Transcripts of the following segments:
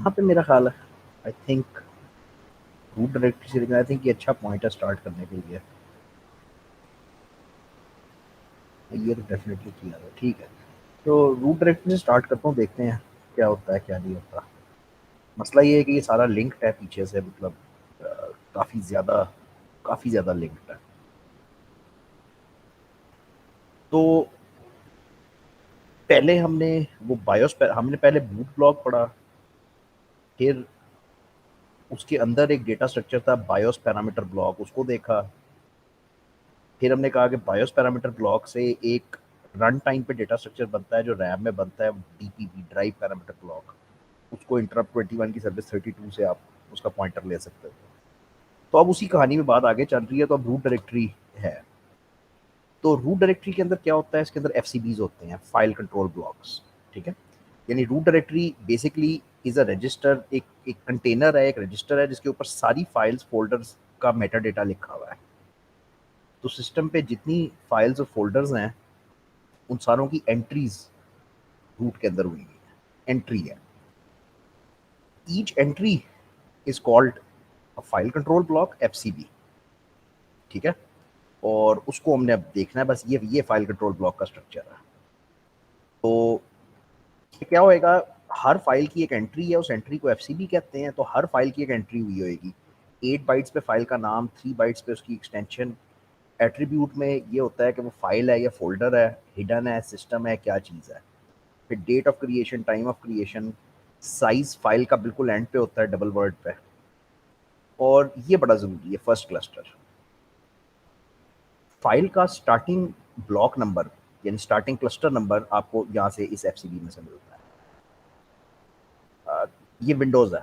यहाँ पे मेरा ख्याल है, आई थिंक रूट डायरेक्टरी से, लेकिन आई थिंक ये अच्छा पॉइंट है स्टार्ट करने के लिए। ये तो डेफिनेटली किया है, ठीक है। तो रूट डायरेक्टरी से स्टार्ट करता हूँ, देखते हैं क्या होता है क्या नहीं होता। मसला ये है कि ये सारा लिंक्ड है पीछे से, मतलब काफ़ी ज़्यादा लिंक्ड है। तो पहले हमने पहले बूट ब्लॉक पढ़ा, फिर उसके अंदर एक डेटा स्ट्रक्चर था बायोस पैरामीटर ब्लॉक, उसको देखा। फिर हमने कहा कि बायोस पैरामीटर ब्लॉक से एक रन टाइम पे डेटा स्ट्रक्चर बनता है जो रैम में बनता है, डीपीबी ड्राइव पैरामीटर ब्लॉक। उसको इंटरप्ट 21 की सर्विस 32 से आप उसका पॉइंटर ले सकते हो। तो अब उसी कहानी में बात आगे चल रही है, तो अब रूट डायरेक्टरी है। तो रूट डायरेक्टरी के अंदर क्या होता है, इसके अंदर एफसीबीज होते हैं, फाइल कंट्रोल ब्लॉक्स। ठीक है, यानी root directory basically is a register, एक कंटेनर है, एक रजिस्टर है जिसके ऊपर सारी फाइल्स फोल्डर्स का मेटा डेटा लिखा हुआ है। तो सिस्टम पे जितनी फाइल्स और फोल्डर्स हैं उन सारों की एंट्रीज रूट के अंदर हुई है, एंट्री है। Each entry is called a file control block, FCB. ठीक है, और उसको हमने अब देखना है, बस ये फाइल कंट्रोल ब्लॉक का स्ट्रक्चर है। तो क्या होएगा, हर फाइल की एक एंट्री है, उस एंट्री को एफसीबी कहते हैं। तो हर फाइल की एक एंट्री हुई होगी, 8 बाइट्स पे फाइल का नाम, 3 बाइट्स पे उसकी एक्सटेंशन। एट्रीब्यूट में ये होता है कि वो फाइल है या फोल्डर है, हिडन है, सिस्टम है, क्या चीज़ है। फिर date of creation, time of creation, size file का बिल्कुल एंड पे होता है डबल वर्ड पे। और ये बड़ा ज़रूरी है, फर्स्ट क्लस्टर फाइल का स्टार्टिंग ब्लॉक नंबर, यानी स्टार्टिंग क्लस्टर नंबर आपको यहाँ से इस एफसीबी में से मिलता है। ये विंडोज़ है।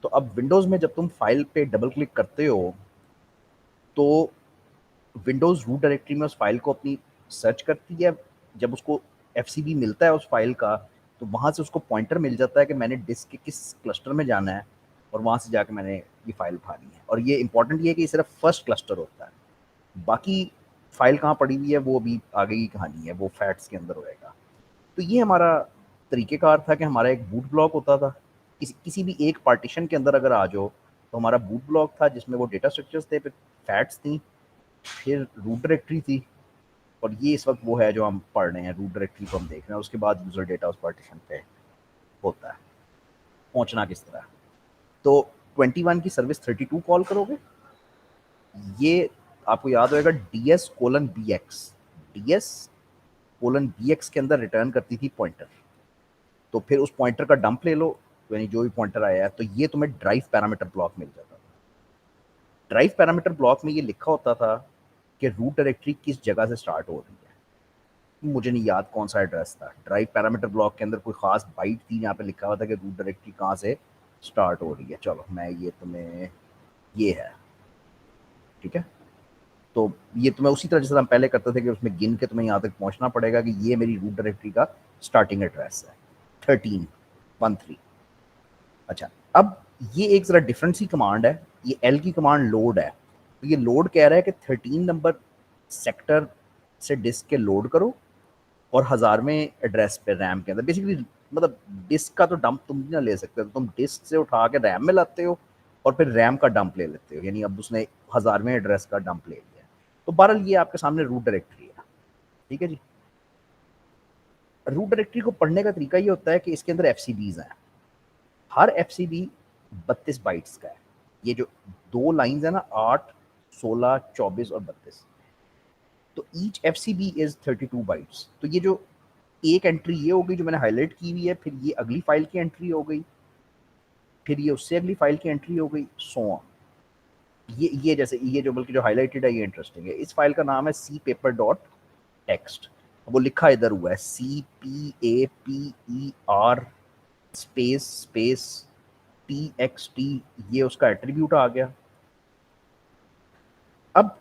तो अब विंडोज़ में जब तुम फाइल पे डबल क्लिक करते हो तो विंडोज़ रूट डायरेक्टरी में उस फाइल को अपनी सर्च करती है। जब उसको एफसीबी मिलता है उस फाइल का, तो वहाँ से उसको पॉइंटर मिल जाता है कि मैंने डिस्क के किस क्लस्टर में जाना है, और वहाँ से जाके मैंने ये फाइल उठानी है। और ये इंपॉर्टेंट ये है कि ये सिर्फ फर्स्ट क्लस्टर होता है, बाकी फाइल कहाँ पड़ी हुई है वो अभी आगे की कहानी है, वो फैक्ट्स के अंदर होएगा। तो ये हमारा तरीक़ेकार था कि हमारा एक बूट ब्लॉक होता था। किसी भी एक पार्टीशन के अंदर अगर आ जाओ तो हमारा बूट ब्लॉक था जिसमें वो डेटा स्ट्रक्चर्स थे, फिर फैट्स थी, फिर रूट डायरेक्टरी थी। और ये इस वक्त वो है जो हम पढ़ रहे हैं, रूट डायरेक्टरी को हम देख रहे हैं। उसके बाद यूज़र डेटा उस पार्टीशन पे होता है, पहुंचना किस तरह। तो 21 की सर्विस 32 कॉल करोगे, ये आपको याद होगा DS:BX, DS:BX के अंदर रिटर्न करती थी पॉइंटर। तो फिर उस पॉइंटर का डंप ले लो, यानी जो भी पॉइंटर आया है, तो ये तुम्हें ड्राइव पैरामीटर ब्लॉक मिल जाता था। ड्राइव पैरामीटर ब्लॉक में ये लिखा होता था कि रूट डायरेक्टरी किस जगह से स्टार्ट हो रही है। मुझे नहीं याद कौन सा एड्रेस था। ड्राइव पैरामीटर ब्लॉक के अंदर कोई खास बाइट थी, यहाँ पे लिखा हुआ था कि रूट डायरेक्टरी कहाँ से स्टार्ट हो रही है। चलो मैं ये तुम्हें, ये है, ठीक है। तो ये तुम्हें उसी तरह जैसे हम पहले करते थे कि उसमें गिन के तुम्हें यहाँ तक पहुँचना पड़ेगा कि ये मेरी रूट डायरेक्टरी का स्टार्टिंग एड्रेस है, 13 अच्छा, अब ये एक ज़रा डिफरेंट सी कमांड है। ये एल की कमांड लोड है। तो ये लोड कह रहा है कि 13 नंबर सेक्टर से डिस्क के लोड करो और 1000वें एड्रेस पे रैम के अंदर। बेसिकली मतलब डिस्क का तो डंप तुम भी ना ले सकते, तो तुम डिस्क से उठा के रैम में लाते हो और फिर रैम का डंप ले लेते हो, यानी अब उसने 1000वें एड्रेस का डंप ले लिया। तो बहरहाल ये आपके सामने रूट डायरेक्टरी है, ठीक है जी। रूट डायरेक्टरी को पढ़ने का तरीका ये होता है कि इसके अंदर एफसीबीज हैं। हर एफसीबी 32 बाइट्स का है। ये जो दो लाइंस है ना, 8, 16, 24 और 32, तो ईच एफसीबी इज 32 बाइट्स। तो ये जो एक एंट्री ये हो गई जो मैंने हाईलाइट की हुई है, फिर ये अगली फाइल की एंट्री हो गई, फिर ये उससे अगली फाइल की एंट्री हो गई, सो ऑन। ये जैसे ये जो बल्कि जो हाईलाइटेड है ये इंटरेस्टिंग है। इस फाइल का नाम है सी पेपर डॉट टेक्स्ट। वो लिखा इधर हुआ है CPAPER स्पेस स्पेस TXT, ये उसका एट्रीब्यूट आ गया। अब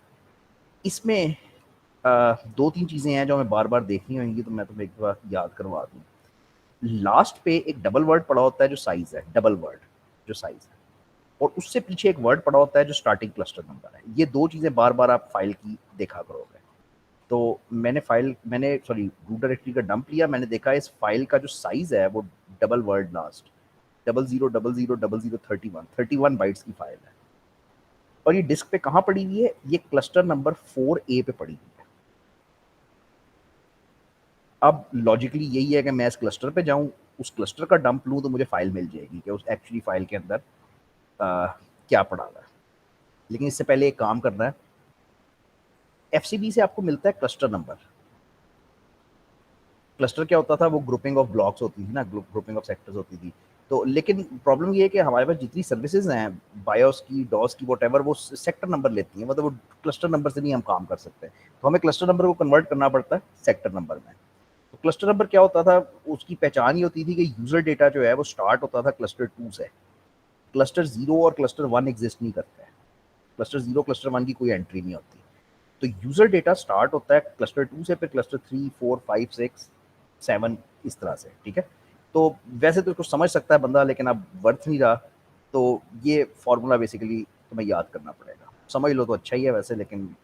इसमें दो तीन चीज़ें हैं जो हमें बार बार देखनी होंगी, तो मैं तुम्हें एक बार याद करवा दूँ। लास्ट पे एक डबल वर्ड पड़ा होता है जो साइज है, डबल वर्ड जो साइज है, और उससे पीछे एक वर्ड पड़ा होता है जो स्टार्टिंग क्लस्टर नंबर है। ये दो चीज़ें बार बार आप फाइल की देखा करोगे। तो मैंने सॉरी रूट डायरेक्टरी का डंप लिया, मैंने देखा इस फाइल का जो साइज है वो डबल वर्ड लास्ट, 00000031 बाइट्स की फाइल है और ये डिस्क पे कहाँ पड़ी हुई है, ये क्लस्टर नंबर 4A पे पड़ी हुई है। अब लॉजिकली यही है कि मैं इस क्लस्टर पे जाऊं, उस क्लस्टर का डंप लूं तो मुझे फाइल मिल जाएगी कि उस एक्चुअली फाइल के अंदर क्या पड़ा हुआ है। लेकिन इससे पहले एक काम करना है, एफसीबी से आपको मिलता है क्लस्टर नंबर। क्लस्टर क्या होता था, वो ग्रुपिंग ऑफ ब्लॉक्स होती थी ना, ग्रुपिंग ऑफ सेक्टर्स होती थी। तो लेकिन प्रॉब्लम ये है कि हमारे पास जितनी सर्विसेज हैं, बायोस की, डॉस की, वॉटेवर, वो सेक्टर नंबर लेती हैं, मतलब वो क्लस्टर नंबर से नहीं हम काम कर सकते। तो हमें क्लस्टर नंबर को कन्वर्ट करना पड़ता है सेक्टर नंबर में। तो क्लस्टर नंबर क्या होता था, उसकी पहचान ही होती थी कि यूजर डेटा जो है वो स्टार्ट होता था क्लस्टर 2 से। क्लस्टर 0 और क्लस्टर 1 एग्जिस्ट नहीं करते हैं। क्लस्टर 0 क्लस्टर 1 की कोई एंट्री नहीं होती। तो यूजर डेटा स्टार्ट होता है क्लस्टर 2 से, फिर क्लस्टर 3, 4, 5, 6, 7 इस तरह से, ठीक है। तो वैसे तो कुछ समझ सकता है बंदा, लेकिन अब वर्थ नहीं रहा। तो ये फॉर्मूला बेसिकली तुम्हें याद करना पड़ेगा। समझ लो तो अच्छा ही है वैसे, लेकिन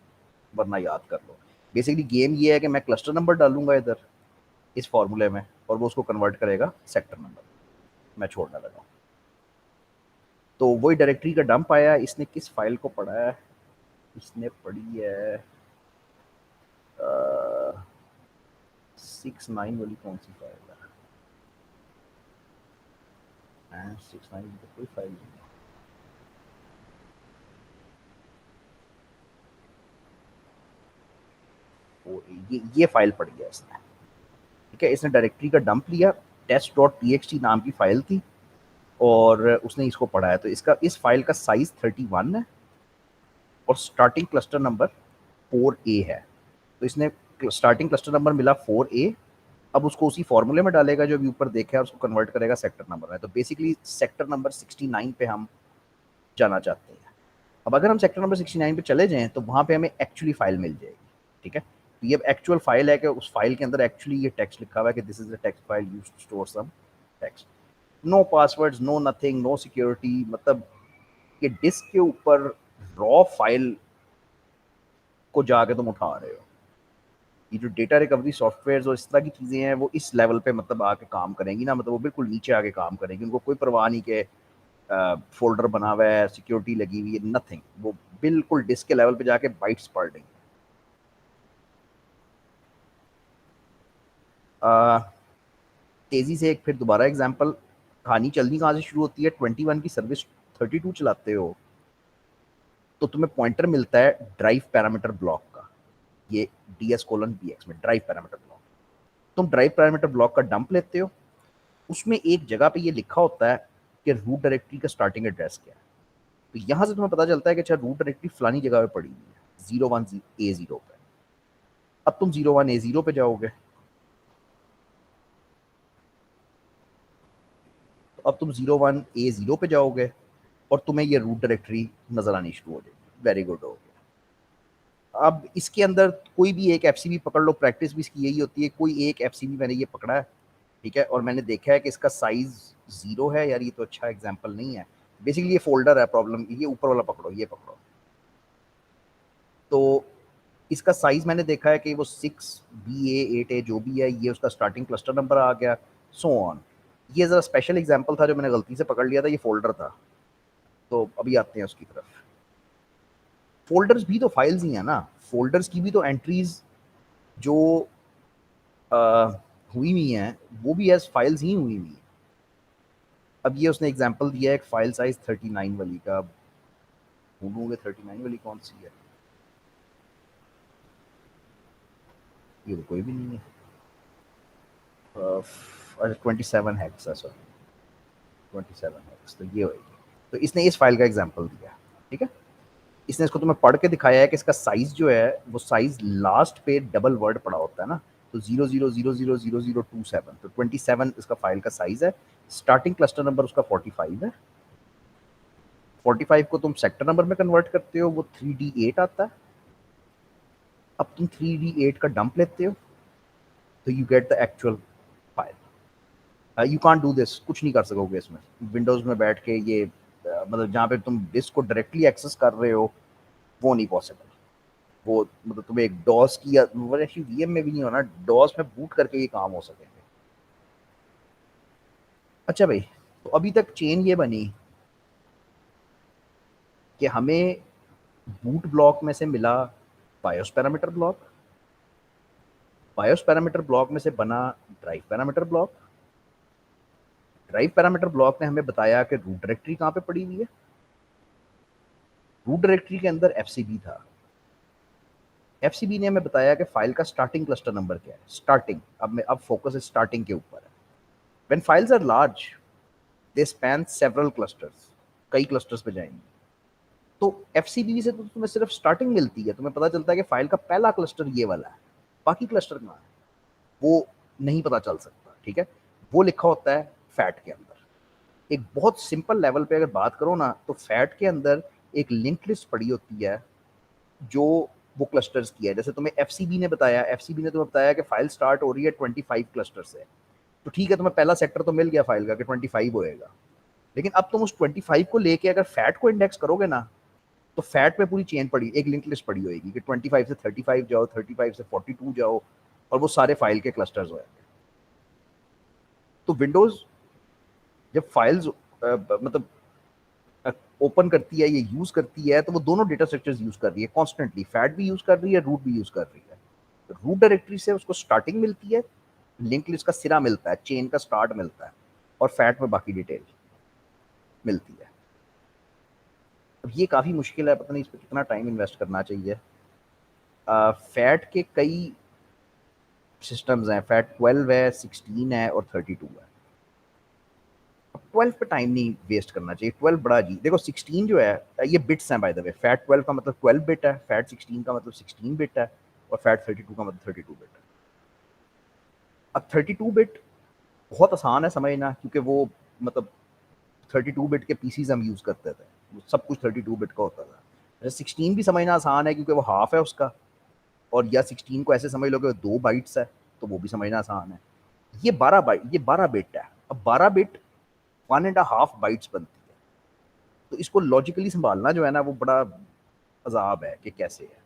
वरना याद कर लो। बेसिकली गेम ये है कि मैं क्लस्टर नंबर डालूंगा इधर इस फॉर्मूले में और वो उसको कन्वर्ट करेगा सेक्टर नंबर। मैं छोड़ने लगा। तो वही डायरेक्टरी का डंप आया। इसने किस फाइल को पढ़ा है, इसने पढ़ी है 6.9 वाली कौन सी फाइल है? 6.9 तो कोई फाइल नहीं है। वो ये फाइल पढ़ी है इसने, ठीक है। इसने डायरेक्टरी का डंप लिया, test.txt नाम की फाइल थी, और उसने इसको पढ़ा है। तो इसका इस फाइल का साइज 31 है और स्टार्टिंग क्लस्टर नंबर 4A है। तो इसने स्टार्टिंग क्लस्टर नंबर मिला 4A। अब उसको उसी फॉर्मूले में डालेगा जो अभी ऊपर देखा है, उसको कन्वर्ट करेगा सेक्टर नंबर में। तो बेसिकली सेक्टर नंबर 69 पे हम जाना चाहते हैं। अब अगर हम सेक्टर नंबर 69 पे चले जाएं तो वहां पे हमें एक्चुअली फाइल मिल जाएगी, ठीक है। तो ये एक्चुअल फाइल है कि उस फाइल के अंदर एक्चुअली ये टेक्स्ट लिखा हुआ है कि this is a text file used to store some text. No passwords, no nothing, no security. मतलब कि डिस्क के ऊपर रॉ फाइल को जाके तुम उठा रहे हो। ये जो डेटा रिकवरी सॉफ्टवेयर और इस तरह की चीज़ें हैं, वो इस लेवल पे मतलब आके काम करेंगी ना, मतलब वो बिल्कुल नीचे आके काम करेंगी। उनको कोई परवाह नहीं कि फोल्डर बना हुआ है, सिक्योरिटी लगी हुई है, नथिंग। वो बिल्कुल डिस्क के लेवल पे जाके बाइट्स पढ़ देंगे। तेज़ी से एक फिर दोबारा एग्जांपल, कहानी चलनी कहाँ से शुरू होती है, 21 की सर्विस 32 चलाते हो तो तुम्हें पॉइंटर मिलता है ड्राइव पैरामीटर ब्लॉक का। ये ds:bx में ड्राइव पैरामीटर ब्लॉक। तुम ड्राइव पैरामीटर ब्लॉक का डंप लेते हो, उसमें एक जगह पे ये लिखा होता है कि रूट डायरेक्टरी का स्टार्टिंग एड्रेस क्या है। तो यहां से तुम्हें पता चलता है कि अच्छा रूट डायरेक्टरी फलानी जगह पे पड़ी हुई है 01A0 पे। अब तुम 01A0 पे जाओगे, तो अब तुम 01A0 पे जाओगे और तुम्हें ये रूट डायरेक्टरी नजर आनी शुरू हो जाएगी। वेरी गुड, हो गया। अब इसके अंदर कोई भी एक एफसीबी पकड़ लो, प्रैक्टिस भी इसकी यही होती है। कोई एक एफसीबी मैंने ये पकड़ा है, ठीक है, और मैंने देखा है कि इसका साइज 0 है। यार ये तो अच्छा एग्जाम्पल नहीं है। बेसिकली ये फोल्डर है, प्रॉब्लम ये ऊपर वाला पकड़ो, ये पकड़ो। तो इसका साइज मैंने देखा है कि वो 6BA8A जो भी है, ये उसका स्टार्टिंग क्लस्टर नंबर आ गया, सो ऑन। ये ज़रा स्पेशल एग्जांपल था जो मैंने गलती से पकड़ लिया था, ये फोल्डर था। तो अभी आते हैं उसकी तरफ। फोल्डर्स भी तो फाइल्स ही हैं ना, फोल्डर्स की भी तो एंट्रीज जो हुई हुई हैं वो भी एज फाइल्स ही हुई हुई हैं। अब ये उसने एग्जांपल दिया है एक फाइल साइज 39 वाली का। ढूंढूंगे 39 वाली कौन सी है, ये तो कोई भी नहीं है। 27 हैक्स है, सॉरी 27 हैक्स, तो ये होगी। तो इसने इस फाइल का एग्जांपल दिया, ठीक है। इसने इसको तुम्हें पढ़ के दिखाया है कि इसका साइज जो है वो साइज लास्ट पे डबल वर्ड पड़ा होता है ना। तो 00000027, तो 27 इसका फाइल का साइज है। स्टार्टिंग क्लस्टर नंबर उसका 45 है। 45 को तुम सेक्टर नंबर में कन्वर्ट करते हो, वो 3D8 आता है। अब तुम 3D8 का डंप लेते हो तो you get the actual file. You can't do this, कुछ नहीं कर सकोगे इसमें विंडोज में बैठ के। ये मतलब जहाँ पे तुम डिस्क को डायरेक्टली एक्सेस कर रहे हो वो नहीं पॉसिबल। वो मतलब तुम्हें एक डॉस की या वीएम में भी नहीं होना, डॉस में बूट करके ये काम हो सकेंगे। अच्छा भाई, तो अभी तक चेन ये बनी कि हमें बूट ब्लॉक में से मिला BIOS parameter block, BIOS parameter block में से बना drive parameter block, drive parameter block ने हमें बताया कि रूट डायरेक्टरी कहाँ पे पड़ी हुई है, रूट डायरेक्टरी के अंदर एफसीबी था, एफसीबी ने हमें बताया कि फाइल का स्टार्टिंग क्लस्टर नंबर क्या है, स्टार्टिंग, अब फोकस है स्टार्टिंग के ऊपर है। When files are large they span several clusters, कई क्लस्टर्स पे जाएंगी। तो एफसीबी से तो तुम्हें सिर्फ स्टार्टिंग मिलती है, तुम्हें पता चलता है कि फाइल का पहला क्लस्टर ये वाला है, बाकी क्लस्टर कहाँ है वो नहीं पता चल सकता, ठीक है। वो लिखा होता है फैट के अंदर। एक बहुत सिंपल लेवल पे अगर बात करो ना, तो फैट के अंदर एक लिंक लिस्ट पड़ी होती है जो वो क्लस्टर्स की है। जैसे तुम्हें एफसीबी ने बताया, एफसीबी ने तुम्हें बताया कि फाइल स्टार्ट हो रही है 25 क्लस्टर से, तो ठीक है, तुम्हें पहला सेक्टर तो मिल गया फाइल का कि 25 होएगा, लेकिन अब तुम उस 25 को लेके अगर फैट को इंडेक्स करोगे ना, तो फैट में पूरी चेन पड़ी, एक लिंक लिस्ट पड़ी होगी कि 25 से 35 जाओ, 35 से 42 जाओ, और वो सारे फाइल के क्लस्टर्स होंगे। तो विंडोज जब फाइल्स मतलब ओपन करती है, ये यूज करती है, तो वो दोनों डेटा स्ट्रक्चर्स यूज कर रही है कॉन्स्टेंटली, फैट भी यूज कर रही है, रूट भी यूज कर रही है। रूट डायरेक्टरी से उसको स्टार्टिंग मिलती है, लिंक लिस्ट का सिरा मिलता है, चेन का स्टार्ट मिलता है, और फैट में बाकी डिटेल मिलती है। अब ये काफ़ी मुश्किल है, पता नहीं इस पर कितना टाइम इन्वेस्ट करना चाहिए। फैट के कई सिस्टम्स हैं, फैट 12 है, 16 है और 32 है। 12 पे टाइम नहीं वेस्ट करना चाहिए, 12 बड़ा जी, देखो 16 जो है ये बिट्स हैं बाय द वे, फैट 12 का मतलब 12 बिट है, फैट 16 का मतलब 16 बिट है, और फैट 32 का मतलब 32 बिट है। अब 32 बिट बहुत आसान है समझना, क्योंकि वो मतलब 32 बिट के पीसीज हम यूज़ करते थे, सब कुछ 32 बिट का होता था। 16 भी समझना आसान है क्योंकि वो हाफ है उसका, और या 16 को ऐसे समझ लो कि 2 बाइट्स है, तो वो भी समझना आसान है। ये 12 बाइट, ये 12 बिट है। अब 12 बिट 1.5 बाइट्स बनती है, तो इसको लॉजिकली संभालना जो है ना, वो बड़ा अजाब है कि कैसे है।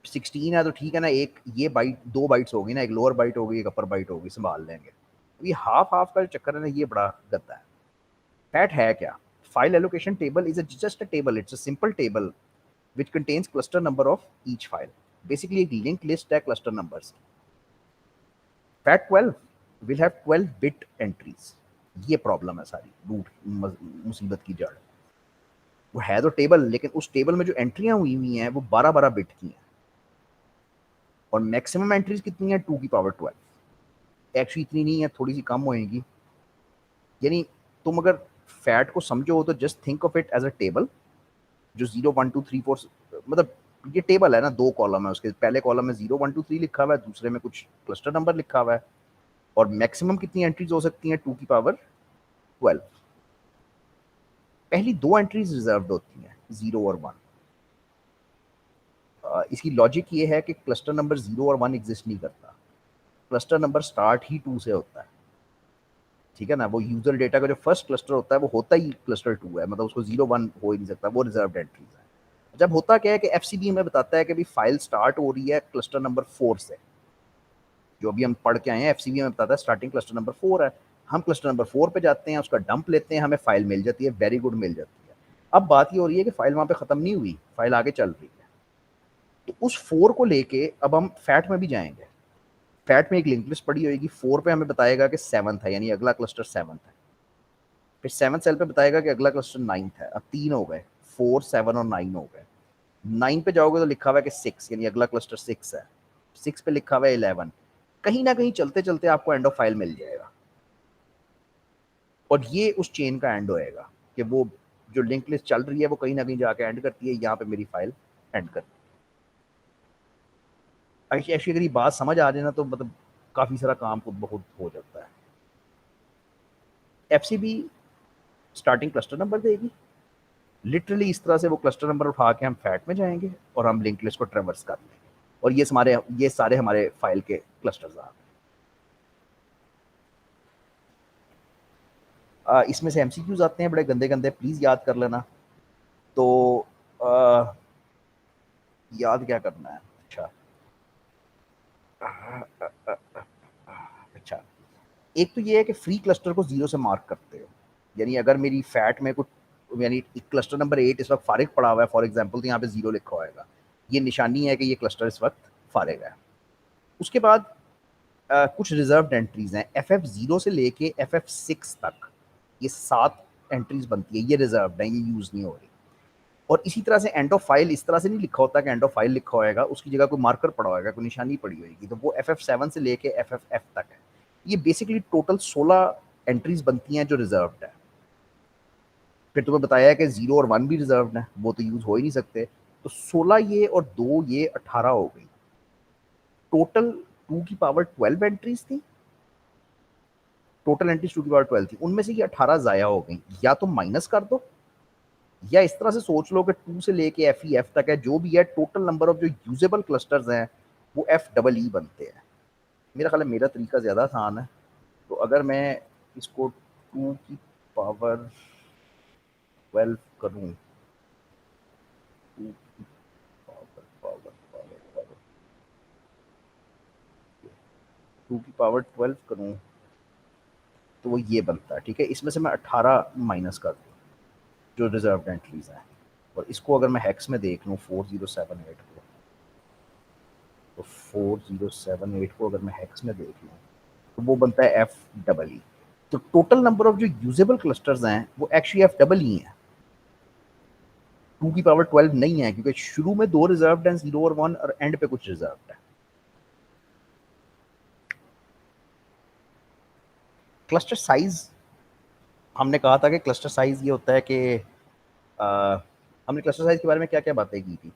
16 है तो ठीक है ना, एक ये बाइट, 2 बाइट्स होगी ना, एक लोअर बाइट होगी, एक अपर बाइट होगी, संभाल लेंगे। तो ये हाफ हाफ का जो चक्कर है ना, ये बड़ा गंदा है। फैट है क्या? File allocation table is just a table, it's a simple table which contains cluster number of each file. Basically एक लिंक लिस्ट है क्लस्टर नंबर्स की। Fat 12 will have 12 bit entries। ये प्रॉब्लम है सारी, रूट मुसीबत की जड़। वो है तो टेबल, लेकिन उस टेबल में जो एंट्रियां हुई हुई हैं वो 12-12 बिट की हैं, और मैक्सिमम एंट्रीज कितनी है, 2 की पावर 12। एक्चुअली इतनी नहीं है, थोड़ी सी कम होएगी। यानी तुम अगर फैट को समझो तो just think of it as a table, जो 0 1 2 3 4, मतलब ये टेबल है ना, 2 कॉलम है, उसके पहले कॉलम में 0 1 2 3 लिखा हुआ है, दूसरे में कुछ क्लस्टर नंबर लिखा हुआ है, और मैक्सिमम कितनी एंट्रीज हो सकती हैं, 2 की पावर 12। पहली 2 एंट्रीज रिजर्व होती हैं, 0 और 1। इसकी लॉजिक ये है कि क्लस्टर नंबर 0 और 1 एग्जिस्ट नहीं करता, क्लस्टर नंबर स्टार्ट ही 2 से होता है, ठीक है ना। वो यूजर डेटा का जो फर्स्ट क्लस्टर होता है वो होता ही क्लस्टर 2 है, मतलब उसको 0 1 हो ही नहीं सकता, वो रिजर्व एंट्रीज है। जब होता क्या है कि एफसीबी हमें बताता है कि भाई फाइल स्टार्ट हो रही है क्लस्टर नंबर 4 से, जो अभी हम पढ़ के आए हैं, एफसीबी हमें बताता है स्टार्टिंग क्लस्टर नंबर 4 है। हम क्लस्टर नंबर 4 पे जाते हैं, उसका डंप लेते हैं, हमें फाइल मिल जाती है, वेरी गुड मिल जाती है। अब बात ये हो रही है कि फाइल वहां पे खत्म नहीं हुई, फाइल आगे चल रही है। तो उस 4 को लेके अब हम फैट में भी जाएंगे। फैट में एक लिंक लिस्ट पड़ी होगी, 4 पे हमें बताएगा कि 7th है, यानी अगला क्लस्टर 7th है। फिर 7th सेल पे बताएगा कि अगला क्लस्टर 9th है। अब 3 हो गए, 4 7 और 9 हो गए। 9 पे जाओगे तो लिखा हुआ है कि 6, यानी अगला क्लस्टर 6 है। 6 पे लिखा हुआ है 11। कहीं ना कहीं चलते चलते आपको एंड ऑफ फाइल मिल जाएगा, और ये उस चेन का एंड होएगा कि वो जो लिंक लिस्ट चल रही है वो कहीं ना कहीं जाके एंड करती है, यहाँ पे मेरी फाइल एंड करती है। ऐसी ऐसी अगर ये बात समझ आ जाए ना, तो मतलब काफ़ी सारा काम खुद बहुत हो जाता है। एफसीबी स्टार्टिंग क्लस्टर नंबर देगी, लिटरली इस तरह से वो क्लस्टर नंबर उठा के हम फैट में जाएंगे और हम लिंक लिस्ट को ट्रेवर्स कर लेंगे, और ये सारे हमारे फाइल के क्लस्टर्स आ गए। इसमें से एमसीक्यूज आते हैं बड़े गंदे गंदे, प्लीज़ याद कर लेना। तो आ, याद क्या करना है, अच्छा अच्छा, एक तो ये है कि फ्री क्लस्टर को 0 से मार्क करते हो, यानी अगर मेरी फैट में कुछ, यानी क्लस्टर नंबर 8 इस वक्त फारिग पड़ा हुआ है फॉर एग्जांपल, तो यहाँ पे 0 लिखा होएगा, ये निशानी है कि ये क्लस्टर इस वक्त फारिग है। उसके बाद कुछ रिजर्व्ड एंट्रीज हैं, FF0 से लेके FF6 तक, ये 7 एंट्रीज बनती है, ये रिजर्व्ड है, ये यूज नहीं हो रही। और इसी तरह से एंड ऑफ फाइल इस तरह से नहीं लिखा होता कि एंड ऑफ फाइल लिखा होएगा, उसकी जगह कोई मार्कर पड़ा होएगा, कोई निशानी पड़ी होगी, तो वो FF7 से लेके FFF तक है। ये बेसिकली टोटल 16 एंट्रीज बनती हैं जो रिजर्व्ड है। फिर तुम्हें बताया है कि 0 और 1 भी रिजर्व्ड है, वो तो यूज हो ही नहीं सकते। तो 16 ये और 2 ये 18 हो गई। टोटल 2 की पावर 12 एंट्रीज थी, टोटल एंट्रीज 2 की पावर 12 थी, उनमें से ये 18 जाया हो गई। या तो माइनस कर दो, या इस तरह से सोच लो कि 2 से लेके FEF तक है, जो भी है टोटल नंबर ऑफ जो यूजेबल क्लस्टर्स हैं वो FEE बनते हैं। मेरा ख्याल है मेरा तरीका ज़्यादा आसान है। तो अगर मैं इसको 2 की पावर 12 करूँ, 2 की पावर पावर पावर पावर 2 की पावर 12 करूँ तो वो ये बनता है, ठीक है। इसमें से मैं 18 माइनस कर दूँ जो रिजर्व एंट्रीज हैं, और इसको अगर मैं हेक्स में देख लूँ 4078 को, तो 4078 को अगर मैं हेक्स में देख लूँ तो वो बनता है FEE। तो टोटल नंबर ऑफ जो यूजेबल क्लस्टर्स हैं वो एक्चुअली FEE हैं, 2 की पावर 12 नहीं है, क्योंकि शुरू में 2 रिजर्व्ड हैं, 0 और 1, और एंड पे कुछ रिजर्व्ड है। क्लस्टर साइज, हमने कहा था कि क्लस्टर साइज ये होता है कि हमने क्लस्टर साइज के बारे में क्या क्या बातें की थी।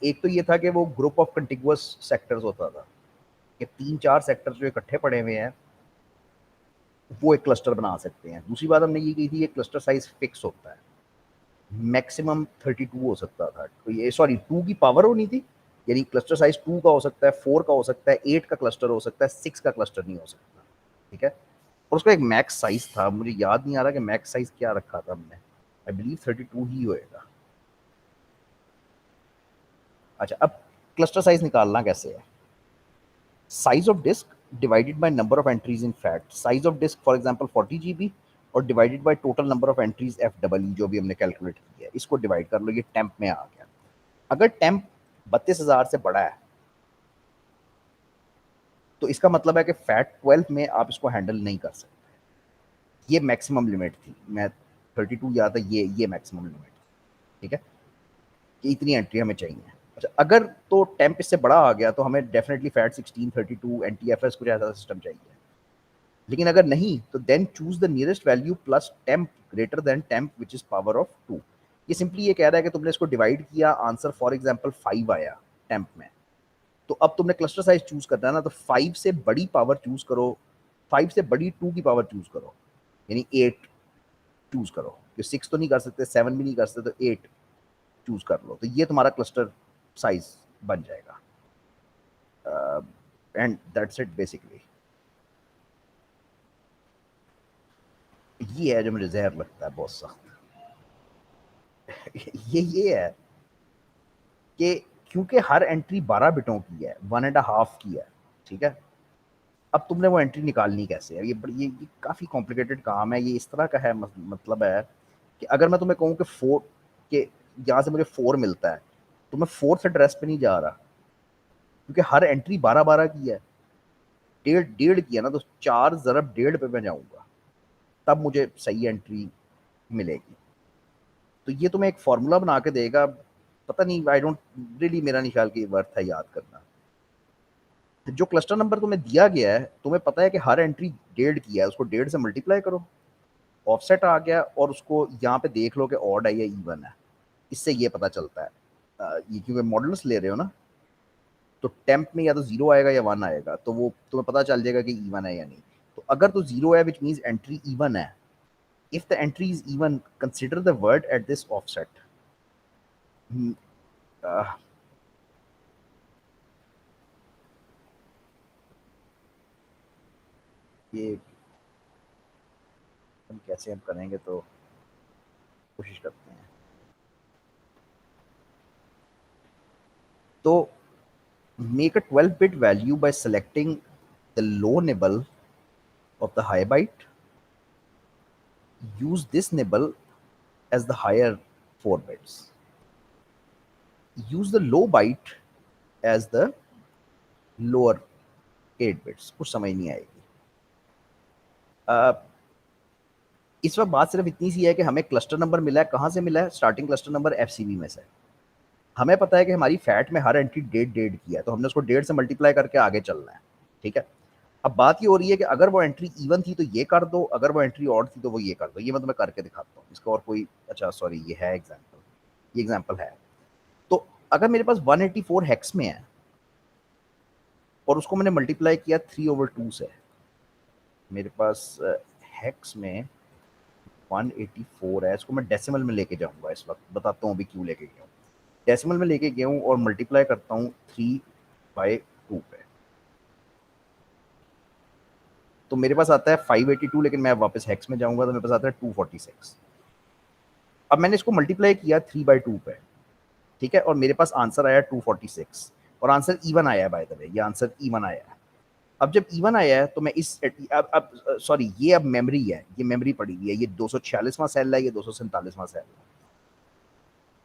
एक तो ये था कि वो ग्रुप ऑफ कंटिगुअस सेक्टर्स होता था, कि 3-4 सेक्टर्स जो इकट्ठे पड़े हुए हैं वो एक क्लस्टर बना सकते हैं। दूसरी बात हमने ये की थी, ये क्लस्टर साइज फिक्स होता है, मैक्सिमम 32 हो सकता था, तो ये सॉरी 2 की पावर होनी थी, यानी क्लस्टर साइज 2 का हो सकता है, 4 का हो सकता है, 8 का क्लस्टर हो सकता है, 6 का क्लस्टर नहीं हो सकता, ठीक है। और उसका एक मैक्स साइज था, मुझे याद नहीं आ रहा कि मैक्स साइज क्या रखा था हमने, आई बिलीव 32 ही होएगा। अच्छा, अब क्लस्टर साइज निकालना कैसे है? Size of disk divided by number of entries in fact. Size of disk for example 40 GB और divided by total number of entries FEE, जो भी हमने कैलकुलेट किया है, इसको डिवाइड कर लो, ये टेम्प में आ गया। अगर टेम्प 32,000 से बड़ा है तो इसका मतलब है कि फैट 12 में आप इसको हैंडल नहीं कर सकते। ये मैक्सिमम लिमिट थी, मैं 32 याद है, ये मैक्सिमम लिमिट थी, ठीक है, कि इतनी एंट्री हमें चाहिए। अच्छा, अगर तो टेम्प इससे बड़ा आ गया तो हमें डेफिनेटली फैट 16, 32, NTFS कुछ ऐसा सिस्टम चाहिए। लेकिन अगर नहीं तो then choose the nearest value plus temp greater than temp which is power of 2। ये सिंपली ये कह रहा है कि तुमने इसको डिवाइड किया, आंसर फॉर एग्जांपल 5 आया टेम्प में, तो अब तुमने क्लस्टर साइज चूज करना है ना, तो 5 से बड़ी पावर चूज करो, 5 से बड़ी 2 की पावर चूज करो, यानी 8 चूज करो, कि 6 तो नहीं कर सकते, 7 भी नहीं कर सकते, तो 8 चूज कर लो, तो ये तुम्हारा क्लस्टर साइज बन जाएगा। And that's it basically. ये है जो मुझे जहर लगता है बहुत सख्त। ये है कि क्योंकि हर एंट्री 12 बिटों की है, 1.5 की है, ठीक है। अब तुमने वो एंट्री निकालनी कैसे है? ये काफ़ी कॉम्प्लिकेटेड काम है। ये इस तरह का है, मतलब है कि अगर मैं तुम्हें कहूँ कि 4 के यहाँ से मुझे 4 मिलता है, तो मैं 4th एड्रेस पे नहीं जा रहा, क्योंकि हर एंट्री 12-12 की है। 1.5 की है ना, तो 4 ज़रब 1.5 पे मैं जाऊँगा, तब मुझे सही एंट्री मिलेगी। तो ये तुम्हें एक फार्मूला बना के देगा, पता नहीं, आई डोंट रियली, मेरा नहीं ख्याल कि वर्थ है याद करना। जो क्लस्टर नंबर तुम्हें दिया गया है, तुम्हें पता है कि हर एंट्री 1.5 की है, उसको 1.5 से मल्टीप्लाई करो, ऑफसेट आ गया, और उसको यहाँ पे देख लो कि ऑड है या इवन है। इससे ये पता चलता है। ये क्योंकि मॉडल्स ले रहे हो ना, तो टेम्प में या तो 0 आएगा या 1 आएगा, तो वो तुम्हें पता चल जाएगा कि इवन है या नहीं। तो अगर तो 0 है विच मीन्स एंट्री इवन है। If the entry is even, consider the word at this offset. ये हम कैसे हम करेंगे, तो कोशिश करते हैं। तो make a 12-bit value by selecting the low nibble of the high byte, use this nibble as the higher 4 bits, use the low byte as the lower 8 bits. कुछ समझ नहीं आएगी। इस वक्त बात सिर्फ इतनी सी है कि हमें क्लस्टर नंबर मिला है, कहाँ से मिला है? स्टार्टिंग क्लस्टर नंबर एफसीबी में से। हमें पता है कि हमारी फैट में हर एंट्री डेढ़ की है, तो हमने उसको 1.5 से मल्टीप्लाई करके आगे चलना है, ठीक है। अब बात ये हो रही है कि अगर वो एंट्री इवन थी तो ये कर दो, अगर वो एंट्री ऑड थी तो वो ये कर दो। ये मैं तुम्हें करके दिखाता हूँ इसका। और कोई अच्छा सॉरी, ये है एग्जाम्पल, ये एग्जाम्पल है। तो अगर मेरे पास 184 हेक्स में है और उसको मैंने मल्टीप्लाई किया 3/2 से, मेरे पास हेक्स में 184 है, इसको मैं डेसिमल में लेके जाऊंगा इस वक्त, बताता हूँ अभी क्यों लेके गया हूँ। डेसिमल में लेके गया हूँ और मल्टीप्लाई करता हूँ 3/2 पे, तो मेरे पास आता है 582, लेकिन मैं वापस हेक्स में जाऊंगा तो मेरे पास आता है 246। अब मैंने इसको मल्टीप्लाई किया 3/2 पे, ठीक है, और मेरे पास आंसर आया 246, और आंसर इवन आया है, बाय द वे ये आंसर इवन आया है। अब जब इवन आया है तो मैं इस अब सॉरी, ये अब मेमोरी है, ये मेमोरी पड़ी हुई है, ये 246वां सेल है, ये 247वां सेल है।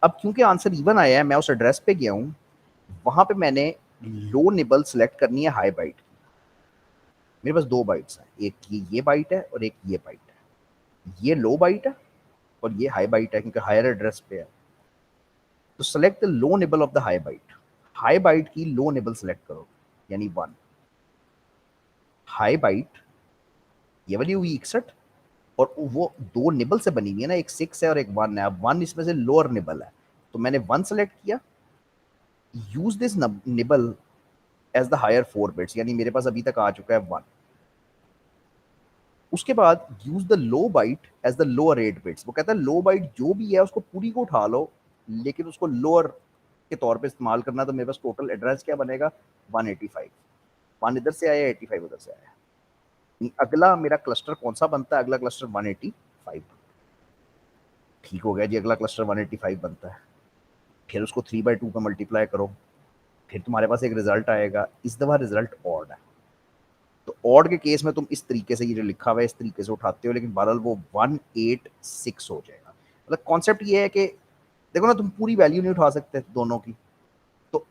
अब क्योंकि आंसर इवन आया है, मैं उस एड्रेस पे गया हूँ, वहां पे मैंने लो निबल सेलेक्ट करनी है हाई बाइट। मेरे पास 2 बाइट्स हैं, एक ये बाइट है और एक ये बाइट है। ये लो बाइट है और ये हाई बाइट है, क्योंकि हायर एड्रेस पे है। तो select the low nibble of the high byte. High byte की लो निबल सेलेक्ट करो, यानी 1। हाई बाइट ये वाली हुई 61, और वो 2 निबल से बनी हुई है ना, एक 6 है और एक 1 है। अब 1 इसमें से लोअर निबल है, तो मैंने 1 सेलेक्ट किया। Use this nibble as the higher 4 bits, यानी मेरे पास अभी तक आ चुका है 1। उसके बाद use the low byte as the lower 8 bits. वो कहता है लो बाइट जो भी है उसको पूरी को उठा लो, लेकिन उसको लोअर के तौर पे इस्तेमाल करना। तो मेरे पास टोटल एड्रेस क्या बनेगा? 185। 1 इधर से आया, 85 उधर से आया। अगला मेरा क्लस्टर कौन सा बनता है? अगला क्लस्टर 185। ठीक हो गया जी, अगला क्लस्टर 185 बनता है। फिर उसको 3/2 पे मल्टीप्लाई करो, फिर तुम्हारे पास एक रिजल्ट आएगा। इस दफा रिजल्ट ऑड है, तो ऑड के केस में तुम इस तरीके से, ये जो लिखा हुआ है इस तरीके से उठाते हो, लेकिन बहरहाल वो 186 हो जाएगा। मतलब कॉन्सेप्ट ये है कि देखो ना, तुम पूरी वैल्यू नहीं उठा सकते दोनों की, तो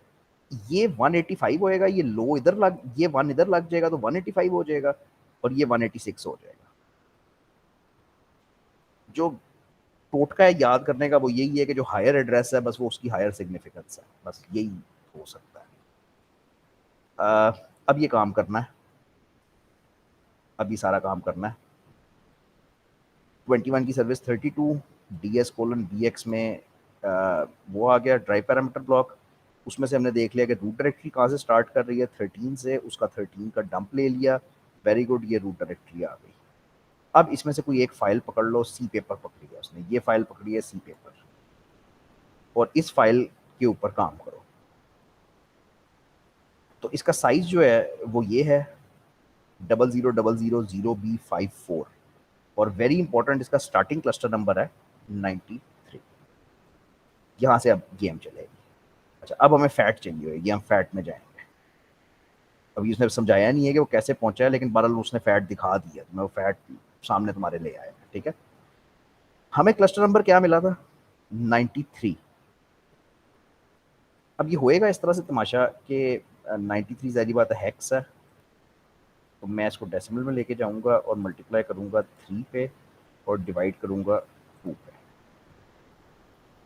ये 185 होएगा, ये लो इधर लग, ये 1 इधर लग जाएगा तो 185 हो जाएगा, और ये 186 हो जाएगा। जो टोटका है याद करने का वो यही है कि जो हायर एड्रेस है बस वो उसकी हायर सिग्निफिकेंस है, बस यही हो सकता है। अब ये काम करना है, अब ये सारा काम करना है। 21 की सर्विस 32 ds:bx में वो आ गया ड्राइव पैरामीटर ब्लॉक। उसमें से हमने देख लिया कि रूट डायरेक्टरी कहाँ से स्टार्ट कर रही है, 13 से। उसका 13 का डंप ले लिया, वेरी गुड, ये रूट डायरेक्टरी आ गई। अब इसमें से कोई एक फाइल पकड़ लो, सी पेपर पकड़ी है उसने, ये फाइल पकड़ी है सी पेपर, और इस फाइल के ऊपर काम करो। तो इसका साइज जो है वो ये है 00000B54, और वेरी इंपॉर्टेंट इसका स्टार्टिंग क्लस्टर नंबर है 93। यहाँ से अब गेम चलेगी। अच्छा, अब हमें फैट चाहिए होगी, हम फैट में जाएंगे। अभी उसने समझाया नहीं है कि वो कैसे पहुंचा है, लेकिन बहरहाल उसने फैट दिखा दिया, तो मैं वो फैट सामने तुम्हारे ले आया। ठीक है, हमें क्लस्टर नंबर क्या मिला था? 93। अब ये होएगा इस तरह से तमाशा कि 93 ज़ाहिर बात है हेक्स है, तो मैं इसको डेसिमल में लेके जाऊंगा और मल्टीप्लाई करूंगा 3 पे और डिवाइड करूंगा 2 पे।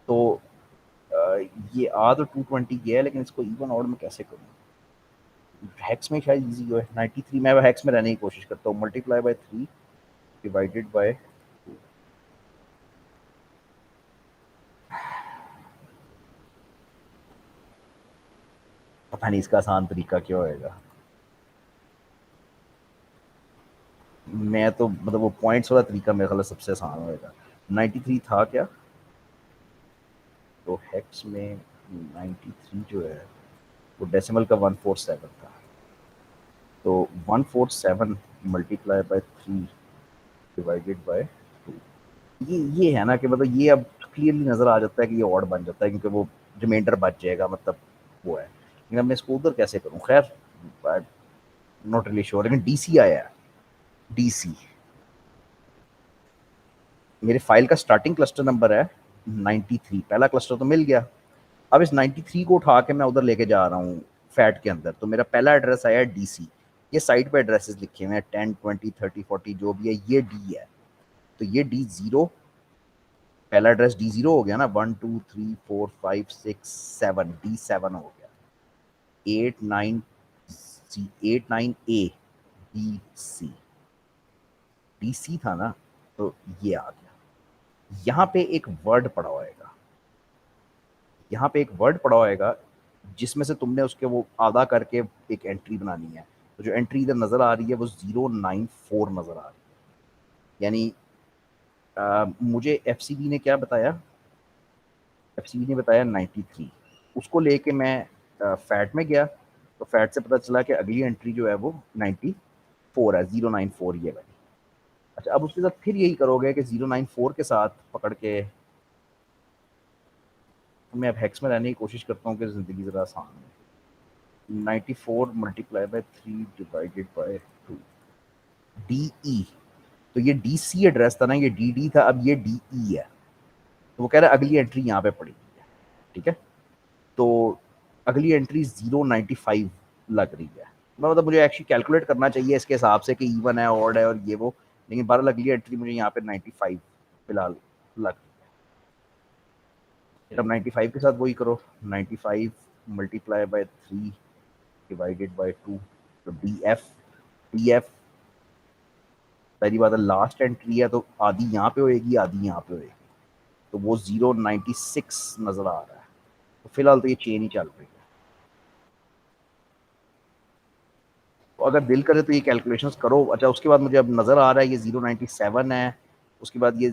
तो ये आ तो 220 गया है, लेकिन इसको इवन ऑड में कैसे करूँ? हेक्स में शायद इजी हो है। 93 मैं हेक्स में रहने की कोशिश करता हूँ। Multiply by 3 divided by 2। पता नहीं इसका आसान तरीका क्या होएगा। मैं तो मतलब वो पॉइंट्स वाला तरीका मेरे ख्याल सबसे आसान होएगा। 93 था क्या? तो हेक्स में 93 जो है वो डेसिमल का 147 था, तो 147 मल्टीप्लाई बाय 3 डिवाइडेड बाय 2। ये है ना कि मतलब ये अब क्लियरली नज़र आ जाता है कि ये ऑड बन जाता है, क्योंकि वो रिमाइंडर बच जाएगा, मतलब वो है। लेकिन अब मैं इसको उधर कैसे करूँ? खैर, नॉट रियली श्योर, लेकिन डीसी आया है। DC, मेरे फाइल का स्टार्टिंग क्लस्टर नंबर है 93, पहला क्लस्टर तो मिल गया। अब इस 93 को उठा के मैं उधर लेके जा रहा हूँ फैट के अंदर, तो मेरा पहला एड्रेस आया है DC। ये साइड पे एड्रेसेस लिखे हुए हैं 10, 20, 30, 40 जो भी है, ये D है। तो ये D0, पहला एड्रेस D0 हो गया ना, 1 2 3 4 5 6 7, D7 हो गया। 8 9 8 9 A DC, DC था ना, तो ये आ गया। यहाँ पे एक वर्ड पड़ा होएगा, यहाँ पे एक वर्ड पड़ा होएगा जिसमें से तुमने उसके वो आधा करके एक एंट्री बनानी है। तो जो एंट्री इधर नजर आ रही है वो 094 नजर आ रही है। यानी मुझे एफसीबी ने क्या बताया, एफसीबी ने बताया 93। उसको लेके मैं फैट में गया, तो फैट से पता चला कि अगली एंट्री जो है वो 94 है, 094 ये वाली। अच्छा, अब उसके साथ फिर यही करोगे कि 094 के साथ पकड़ के, मैं अब हेक्स में रहने की कोशिश करता हूँ कि ज़िंदगी ज़रा आसान है। 94 multiply by 3 divided by 2, D E. तो ये डी सी एड्रेस था ना, ये डी डी था, अब ये डी ई है। तो वो कह रहा है अगली एंट्री यहाँ पे पड़ी हुई है, ठीक है। तो अगली एंट्री 095 लग रही है। मतलब मुझे एक्चुअली कैलकुलेट करना चाहिए इसके हिसाब से कि इवन है, ऑड है और ये वो, लेकिन बहरहाल अगली एंट्री मुझे यहाँ पे 95 फिलहाल लग रही है। अब 95 के साथ वही करो, 95 मल्टीप्लाई बाय 3 डिवाइडेड बाय 2, तो डी एफ पहली बात है लास्ट एंट्री है, तो आधी यहाँ पे होएगी, आधी यहाँ पे होएगी। तो वो 096 नजर आ रहा है। तो फिलहाल तो ये चेन ही चल रही है। तो अगर दिल करे तो ये कैलकुलेशंस करो। अच्छा, उसके बाद मुझे अब नज़र आ रहा है ये 097 है, उसके बाद ये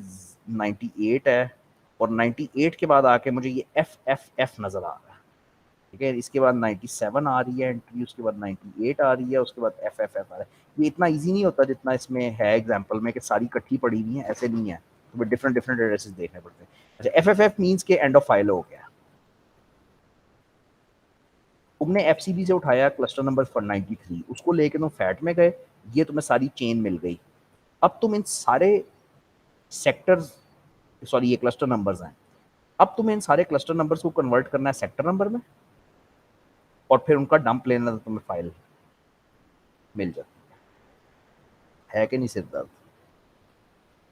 98 है, और 98 के बाद आके मुझे ये एफ एफ एफ नज़र आ रहा है, ठीक है। इसके बाद 97 आ रही है एंट्री, उसके बाद 98 आ रही है, उसके बाद एफ एफ एफ आ रहा है। ये इतना ईजी नहीं होता जितना इसमें है एग्जाम्पल में कि सारी इकट्ठी पड़ी हुई हैं, ऐसे नहीं है। तो डिफरेंट डिफरेंट एड्रेसेस देखने पड़ते हैं। अच्छा, एफ एफ एफ मीन्स के एंड ऑफ फाइल हो गया। तुमने एफसीबी से उठाया क्लस्टर नंबर 93, उसको लेके तुम फैट में गए, ये तुम्हें सारी चेन मिल गई। अब तुम इन सारे सेक्टर्स, सॉरी ये क्लस्टर नंबर्स हैं, अब तुम्हें इन सारे क्लस्टर नंबर्स को कन्वर्ट करना है सेक्टर नंबर में, और फिर उनका डंप लेना, तो तुम्हें फाइल मिल जाती है कि नहीं सिद्धार्थ?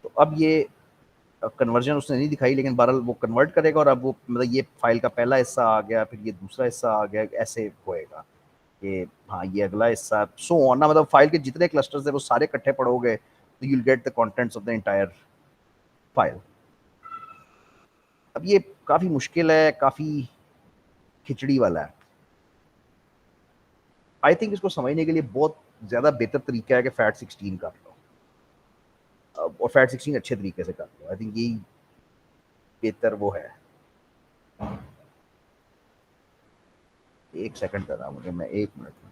तो अब ये कन्वर्जन उसने नहीं दिखाई, लेकिन बहरहाल वो कन्वर्ट करेगा, और अब वो मतलब ये फाइल का पहला हिस्सा आ गया, फिर ये दूसरा हिस्सा आ गया, ऐसे होएगा कि हाँ ये अगला हिस्सा, सो ऑन ना, मतलब फाइल के जितने क्लस्टर्स है वो सारे इकट्ठे पढ़ोगे तो you will get the contents of the entire file. अब ये काफ़ी मुश्किल है, काफ़ी खिचड़ी वाला है। आई थिंक इसको समझने के लिए बहुत ज़्यादा बेहतर तरीका है कि फैट 16 कर लो, और फैट 16 अच्छे तरीके से कर लो। आई थिंक यही बेहतर वो है। एक सेकंड कर रहा मुझे, मैं 1 मिनट में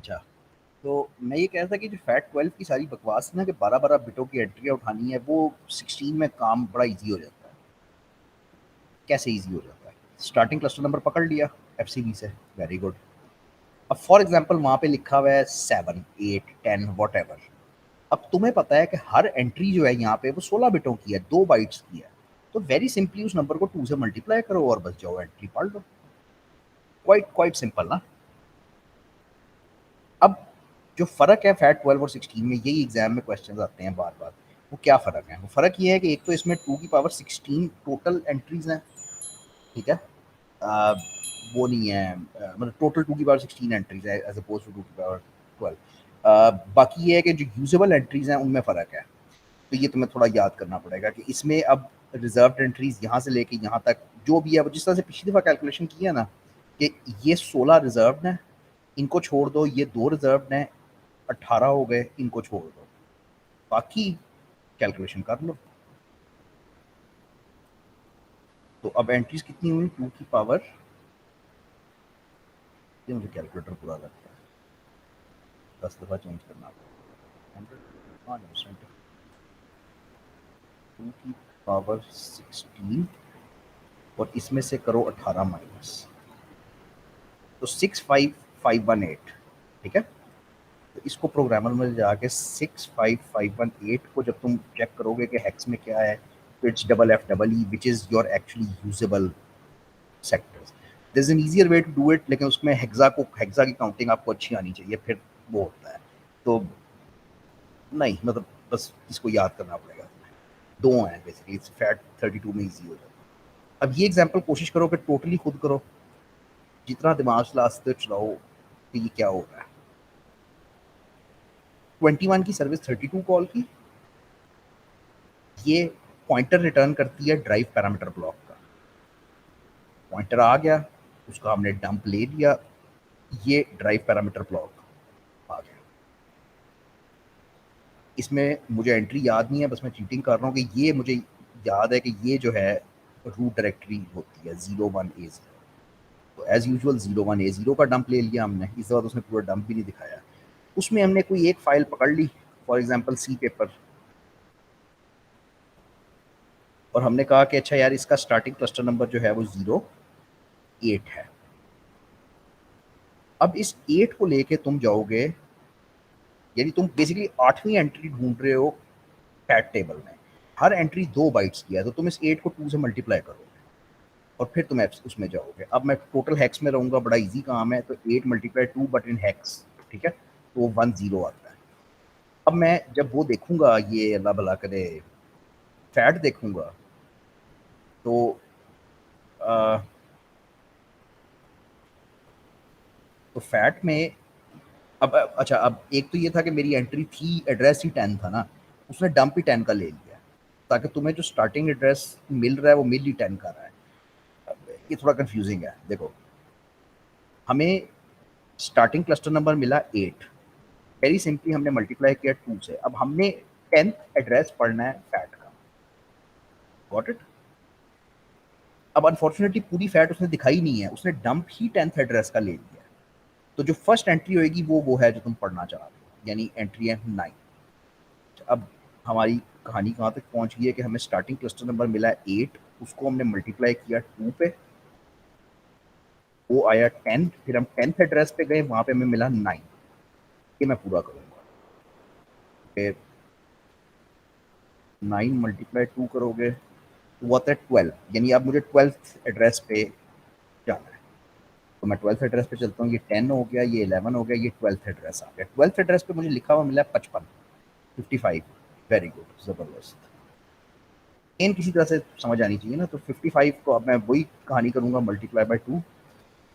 अच्छा, तो मैं ये कह रहा था कि जो फैट 12 की सारी बकवास है ना कि 12-12 बिटों की एंट्रियाँ उठानी है, वो 16 में काम बड़ा ईज़ी हो जाता है। कैसे ईज़ी हो जाता है? स्टार्टिंग क्लस्टर नंबर पकड़ लिया एफसीबी से, वेरी गुड। अब फॉर एग्ज़ाम्पल वहाँ पे लिखा हुआ है 7, 8, 10 व्हाटएवर। अब तुम्हें पता है कि हर एंट्री जो है यहाँ पे वो 16 बिटों की है, 2 बाइट्स की है। तो वेरी सिंपली उस नंबर को 2 से मल्टीप्लाई करो और बस जाओ एंट्री पढ़ लो। क्वाइट क्वाइट सिंपल ना। अब जो फ़र्क है फैट 12 और 16 में, यही एग्जाम में क्वेश्चंस आते हैं बार बार। वो क्या फ़र्क है? वो फ़र्क ये है कि एक तो इसमें 2 की पावर 16 टोटल एंट्रीज हैं, ठीक है। अ, वो नहीं है, मतलब टोटल 2 की पावर 16 एंट्रीज है एज अपोज टू 2 की पावर 12। बाकी ये है कि जो यूजेबल एंट्रीज हैं उनमें फ़र्क है। तो ये तुम्हें थोड़ा याद करना पड़ेगा कि इसमें अब रिजर्व एंट्रीज यहाँ से लेके यहाँ तक जो भी है, वो जिस तरह से पिछली दफ़ा कैलकुलेशन किया ना कि ये 16 रिजर्व हैं, इनको छोड़ दो, ये 2 रिजर्व हैं, 18 हो गए, इनको छोड़ दो, बाकी कैलकुलेशन कर लो। तो अब एंट्रीज कितनी हुई? 2 की पावर, ये मुझे कैलकुलेटर पूरा लगता है, 10 दफ़ा चेंज करना पड़ेगा। 2 की पावर 16 और इसमें से करो 18 माइनस, तो 65518, ठीक है। तो इसको प्रोग्रामर में जाके 65518 को जब तुम चेक करोगे कि हेक्स में क्या है, तो it's double F double E which is your actually usable sectors. There is an easier way to do it, लेकिन उसमें हेक्सा की काउंटिंग आपको अच्छी आनी चाहिए, फिर वो होता है। तो नहीं, मतलब बस इसको याद करना पड़ेगा। दो हैं बेसिकली, फैट 32 में ईजी हो जाता है। अब ये एग्जाम्पल कोशिश करो कि टोटली खुद करो, जितना दिमाग चलाते चलाओ कि ये क्या हो रहा है। 21 की सर्विस 32 कॉल की, ये पॉइंटर रिटर्न करती है ड्राइव पैरामीटर ब्लॉक का। पॉइंटर आ गया, उसका हमने डंप ले लिया, ये ड्राइव पैरामीटर ब्लॉक आ गया। इसमें मुझे एंट्री याद नहीं है, बस मैं चीटिंग कर रहा हूँ कि ये मुझे याद है कि ये जो है रूट डायरेक्टरी होती है 01A0। तो एज यूजुअल 01A0 का डंप ले लिया हमने, इस बार उसने पूरा डंप भी नहीं दिखाया। उसमें हमने कोई एक फाइल पकड़ ली, फॉर एग्जाम्पल सी पेपर, और हमने कहा कि अच्छा यार इसका स्टार्टिंग क्लस्टर नंबर जो है वो 08 है। अब इस 8 को लेके तुम जाओगे, यानी तुम बेसिकली 8वीं एंट्री ढूंढ रहे हो फैट टेबल में। हर एंट्री 2 बाइट्स की है, तो तुम इस 8 को 2 से मल्टीप्लाई करोगे और फिर तुम उसमें जाओगे। अब मैं टोटल हैक्स में रहूंगा, बड़ा इजी काम है, तो 8 मल्टीप्लाई 2 बट इन हैक्स, ठीक है, तो वो 10 आता है। अब मैं जब वो देखूंगा, ये अल्लाह भला करे फैट देखूंगा, तो आ, तो फैट में अब अच्छा, अब एक तो ये था कि मेरी एंट्री थी, एड्रेस ही 10 था ना, उसने डंप ही 10 का ले लिया, ताकि तुम्हें जो स्टार्टिंग एड्रेस मिल रहा है वो मिल ही 10 का रहा है। अब ये थोड़ा कंफ्यूजिंग है। देखो, हमें स्टार्टिंग क्लस्टर नंबर मिला 8, वेरी सिंपली हमने मल्टीप्लाई किया 2 से। अब हमने 10th एड्रेस पढ़ना है फैट का, गॉट इट। अब अनफॉर्चुनेटली पूरी फैट उसने दिखाई नहीं है, उसने डंप ही 10th एड्रेस का ले लिया। तो जो फर्स्ट एंट्री होगी वो है जो तुम पढ़ना चाह रहे हो, यानी एंट्री है 9। अब हमारी कहानी कहाँ तक पहुंच गई है कि हमें स्टार्टिंग क्लस्टर नंबर मिला है 8, उसको हमने मल्टीप्लाई किया 2 पे, वो आया 10, फिर हम 10th एड्रेस पे गए, वहां पे हमें मिला 9। ये मैं पूरा करूंगा। फिर 9 मल्टीप्लाई 2 करोगे तो वो आता है 12, यानी अब मुझे 12th एड्रेस पे जाना है। तो मैं 12th एड्रेस पे चलता हूँ, ये 10 हो गया, ये 11 हो गया, ये 12th एड्रेस आ गया। 12th एड्रेस पे मुझे लिखा हुआ मिला 55, 55, वेरी गुड, जबरदस्त। एन किसी तरह से समझ आनी चाहिए ना, तो 55 को अब मैं वही कहानी करूंगा, multiply by 2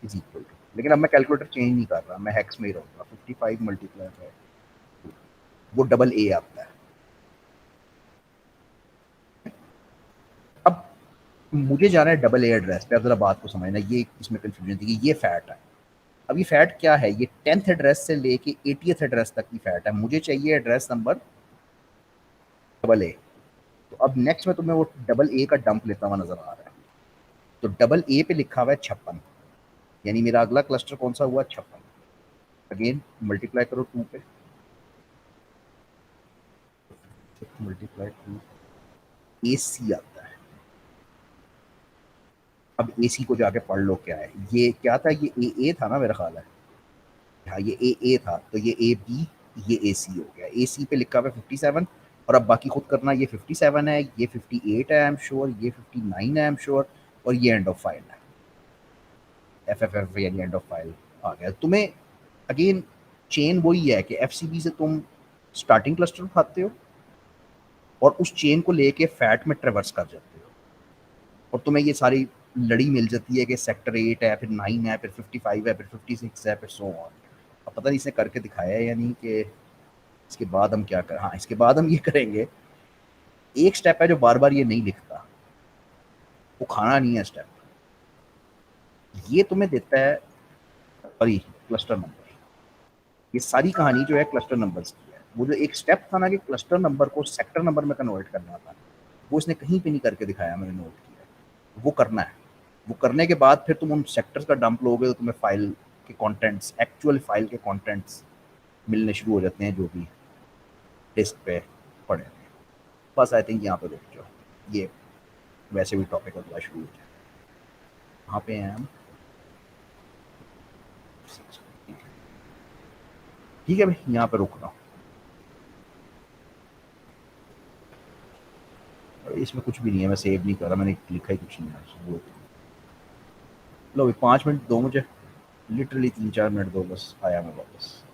is equal to, लेकिन अब मैं कैलकुलेटर चेंज नहीं कर रहा, मैं हेक्स में ही रहूंगा। 55 मल्टीप्लाई बाय 2, वो डबल ए आता है। अब मुझे जाना है डबल ए एड्रेस पे। अब जरा बात को समझना, ये इसमें कंफ्यूजन थी कि ये फैट है। अब ये फैट क्या है? ये 10th एड्रेस से लेके 80th एड्रेस तक की फैट है। मुझे चाहिए एड्रेस नंबर डबल ए। तो अब नेक्स्ट में तुम्हें वो डबल ए का डंप लेता हुआ नजर आ रहा है। तो डबल ए पे लिखा हुआ है 56, यानी मेरा अगला क्लस्टर कौन सा हुआ? 56। अगेन मल्टीप्लाई करो 2 पे, मल्टीप्लाई 2, AC आता है। अब AC को जाके पढ़ लो क्या है, ये क्या था, ये AA था ना मेरा ख्याल है, हाँ ये AA था, तो ये AB, ये AC हो गया। AC पे लिखा हुआ है 57, और अब बाकी खुद करना, ये 57 है, ये 58 है आई एम श्योर, ये 59 है आई एम श्योर, और ये एंड ऑफ फाइल है, FFF यानी एंड ऑफ फाइल आ गया तुम्हें। अगेन चेन वही है कि FCB से तुम स्टार्टिंग क्लस्टर उठाते हो और उस चेन को लेके फैट में ट्रेवर्स कर जाते हो, और तुम्हें ये सारी लड़ी मिल जाती है कि सेक्टर 8 है, फिर 9 है, फिर 55 है, फिर 56 है, फिर सो ऑन। अब पता नहीं इसने करके दिखाया है या नहीं कि इसके बाद हम क्या करें। हाँ, इसके बाद हम ये करेंगे, एक स्टेप है जो बार बार ये नहीं लिखता, वो खाना नहीं है स्टेप, ये तुम्हें देता है सॉरी क्लस्टर नंबर। ये सारी कहानी जो है क्लस्टर नंबर्स की है। वो जो एक स्टेप था ना कि क्लस्टर नंबर को सेक्टर नंबर में कन्वर्ट करना था, वो इसने कहीं पे नहीं करके दिखाया, मैंने नोट किया। वो करना है, वो करने के बाद फिर तुम उन सेक्टर्स का डंप लोगे तो तुम्हें फाइल के कंटेंट्स, एक्चुअल फाइल के कंटेंट्स मिलने शुरू हो जाते हैं जो भी डिस्क पे पड़े हैं। बस आई थिंक यहाँ पे रुक जाओ, ये वैसे भी टॉपिक अगला शुरू हो जाए। कहाँ पे हैं हम? ठीक है भाई, यहाँ पे रुक रहा हूँ। इसमें कुछ भी नहीं है, मैं सेव नहीं कर रहा, मैंने लिखा ही कुछ नहीं है। लो 5 मिनट दो मुझे, लिटरली 3-4 मिनट दो, बस आया मैं वापस।